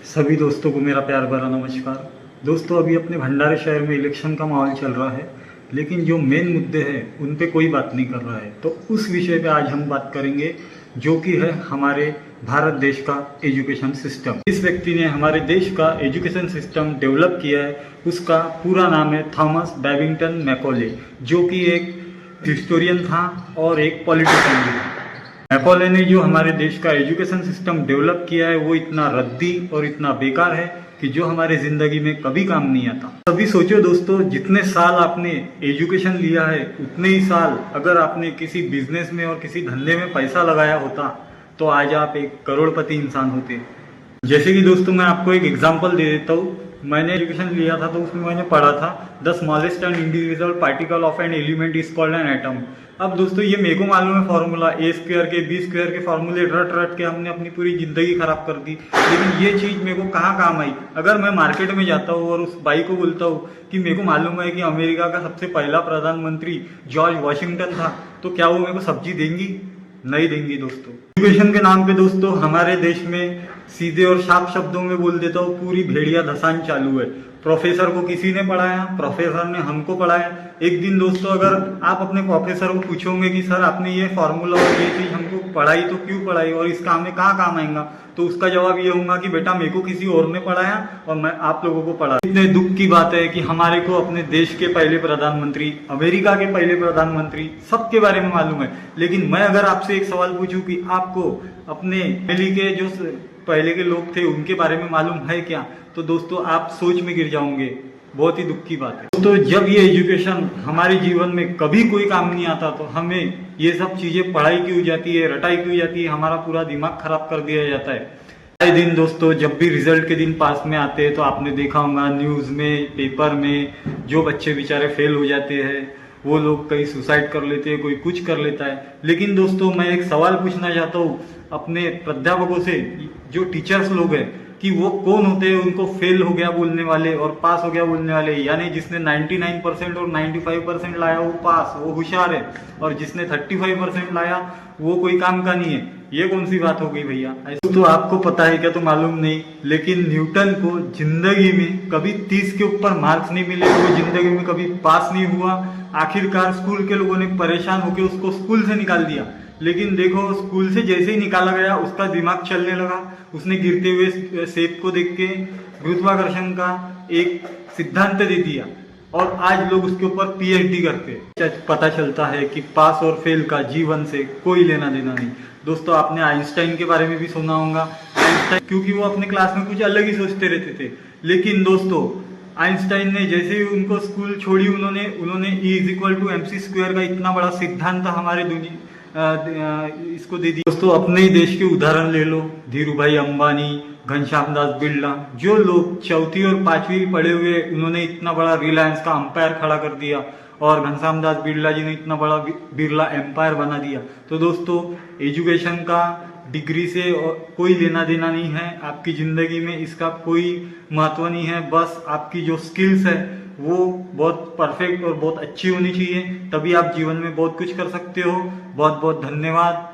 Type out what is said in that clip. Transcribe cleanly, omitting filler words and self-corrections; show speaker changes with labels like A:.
A: सभी दोस्तों को मेरा प्यार भरा नमस्कार। दोस्तों, अभी अपने भंडारे शहर में इलेक्शन का माहौल चल रहा है, लेकिन जो मेन मुद्दे हैं उन पे कोई बात नहीं कर रहा है। तो उस विषय पे आज हम बात करेंगे, जो कि है हमारे भारत देश का एजुकेशन सिस्टम। इस व्यक्ति ने हमारे देश का एजुकेशन सिस्टम डेवलप किया है। उसका पूरा नाम है थॉमस बैबिंगटन मैकॉले, जो कि एक हिस्टोरियन था और एक पॉलिटिशियन भी था। मैकॉले ने जो हमारे देश का एजुकेशन सिस्टम डेवलप किया है वो इतना रद्दी और इतना बेकार है कि जो हमारे ज़िंदगी में कभी काम नहीं आता। अभी सोचो दोस्तों, जितने साल आपने एजुकेशन लिया है उतने ही साल अगर आपने किसी बिजनेस में और किसी धंधे में पैसा लगाया होता तो आज आप एक करोड़पति इंसान होते। जैसे कि दोस्तों, मैं आपको एक एग्जांपल दे देता हूँ। मैंने एजुकेशन लिया था तो उसमें मैंने पढ़ा था the smallest and individual particle of an element is called an atom. अब दोस्तों, ये मेरे को मालूम है फॉर्मूला, ए स्क्वायर के बी स्क्वायर के फॉर्मूले रट रट के हमने अपनी पूरी जिंदगी खराब कर दी। लेकिन ये चीज़ मेरे को कहाँ काम आई? अगर मैं मार्केट में जाता हूँ और उस बाई को बोलता हूँ कि मेरे को मालूम है कि अमेरिका का सबसे पहला प्रधानमंत्री जॉर्ज वॉशिंगटन था, तो क्या वो मेरे को सब्जी देंगी? नहीं देंगी दोस्तों। एजुकेशन के नाम पे दोस्तों हमारे देश में सीधे और साफ शब्दों में बोल देता हूँ, पूरी भेड़िया धसान चालू है। प्रोफेसर को किसी ने पढ़ाया, प्रोफेसर ने हमको पढ़ाया। एक दिन दोस्तों, अगर आप अपने प्रोफेसर को पूछोगे कि सर आपने ये फॉर्मूला और ये चीज हमको पढ़ाई तो क्यों पढ़ाई और इसका हमें कहाँ काम आएगा, तो उसका जवाब ये होगा कि बेटा मेरे को किसी और ने पढ़ाया और मैं आप लोगों को पढ़ा। इतने दुख की बात है कि हमारे को अपने देश के पहले प्रधानमंत्री, अमेरिका के पहले प्रधानमंत्री, सबके बारे में मालूम है। लेकिन मैं अगर आपसे एक सवाल पूछूं कि आपको अपने फैमिली के जो पहले के लोग थे उनके बारे में मालूम है क्या, तो दोस्तों आप सोच में गिर जाओगे। बहुत ही दुख की बात है। तो जब ये एजुकेशन हमारे जीवन में कभी कोई काम नहीं आता तो हमें ये सब चीजें पढ़ाई की हो जाती है, रटाई की हो जाती है, हमारा पूरा दिमाग खराब कर दिया जाता है। आए दिन दोस्तों, जब भी रिजल्ट के दिन पास में आते हैं तो आपने देखा होगा न्यूज में, पेपर में, जो बच्चे बेचारे फेल हो जाते हैं वो लोग कहीं सुसाइड कर लेते हैं, कोई कुछ कर लेता है। लेकिन दोस्तों, मैं एक सवाल पूछना चाहता हूँ अपने प्राध्यापकों से, जो टीचर्स लोग हैं, कि वो कौन होते हैं उनको फेल हो गया बोलने वाले और पास हो गया बोलने वाले? यानी जिसने 99% और 95% लाया वो पास, वो होशियार है, और जिसने 35% लाया वो कोई काम का नहीं है। ये कौन सी बात हो गई भैया? ऐसा तो आपको पता है क्या? तो मालूम नहीं, लेकिन न्यूटन को जिंदगी में कभी 30 के ऊपर मार्क्स नहीं मिले, वो जिंदगी में कभी पास नहीं हुआ। आखिरकार स्कूल के लोगों ने परेशान होकर उसको स्कूल से निकाल दिया। लेकिन देखो, स्कूल से जैसे ही निकाला गया उसका दिमाग चलने लगा। उसने गिरते हुए सेब को देख के गुरुत्वाकर्षण का एक सिद्धांत दे दिया और आज लोग उसके ऊपर पीएचडी करते। पता चलता है कि पास और फेल का जीवन से कोई लेना देना नहीं। दोस्तों, आपने आइंस्टाइन के बारे में भी सुना होगा। आइंस्टाइन, क्योंकि वो अपने क्लास में कुछ अलग ही सोचते रहते थे। लेकिन दोस्तों, आइंस्टाइन ने जैसे ही उनको स्कूल छोड़ी, उन्होंने E=mc² का इतना बड़ा सिद्धांत हमारे दुनिया इसको दे दी। दोस्तों, अपने ही देश के उदाहरण ले लो, धीरू भाई अंबानी, घनश्याम दास बिरला, जो लोग चौथी और पांचवी पढ़े हुए, उन्होंने इतना बड़ा रिलायंस का अंपायर खड़ा कर दिया और घनश्याम दास बिरला जी ने इतना बड़ा बिरला एम्पायर बना दिया। तो दोस्तों, एजुकेशन का डिग्री से कोई लेना देना नहीं है आपकी जिंदगी में, इसका कोई महत्व नहीं है। बस आपकी जो स्किल्स है वो बहुत परफेक्ट और बहुत अच्छी होनी चाहिए, तभी आप जीवन में बहुत कुछ कर सकते हो। बहुत बहुत धन्यवाद।